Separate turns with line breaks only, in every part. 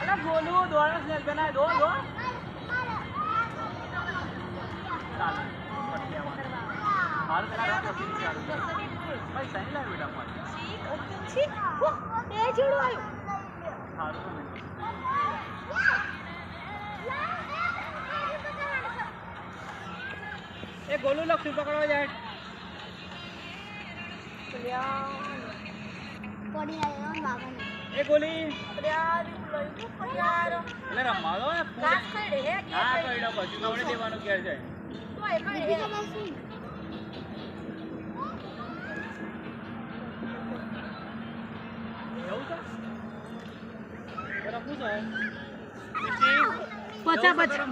અલા ગોલુ દોડ સ્નેલ બનાય દો ચાલે હાર તેરા રાત અભી ચાલુ ભાઈ સહી લાગ બેટા માર છી એ જોડો આયો હારું એ ગોલુ લક્ષી પકડવા જાય
પડી આવ્યો બાબાને
એ ગોલી
યાર યાર
એટલે રમાડો ને
કાસ કઈ હે
હા કઈડો પછી નવડે દેવાનું ઘેર જાય
તો એ કઈ હે
એવું છે રમવું છે
પચા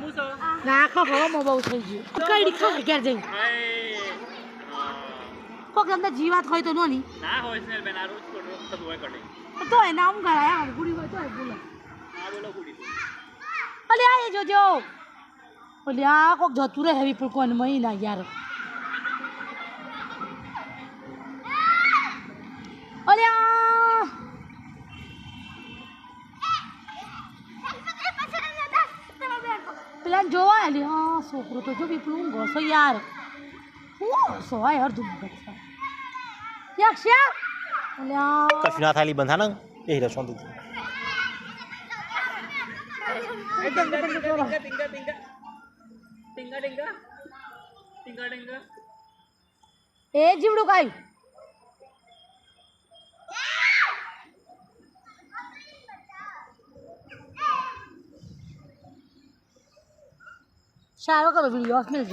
નાખો હવામાં બહુ થઈ ગયું કઈ ખા ઘેર જઈ કોક તમને જીવાત હોય તો નોની
ના હોય સ્નેલ બેન આ રોજ કોડો બધું હોય કડે
તો એના આમ ગળાય આમ ગુડી હોય તો બોલો
હા બોલો ગુડી
અલે આ એ જોજો ઓલે આ કોક જતું રહે હેવી પણ કોણ મહિના યાર ઓલે આ પેલા જોવા લે હા છોકરો તો જો વિપલું ઘસો યાર હું સોય અર્ધું મગજ યક્ષા ઓલે આ
કશું ના થાલી બંધા ને એ રસોં તું
એ જીવડું કાઈ સારો કરો વિડિયો મેં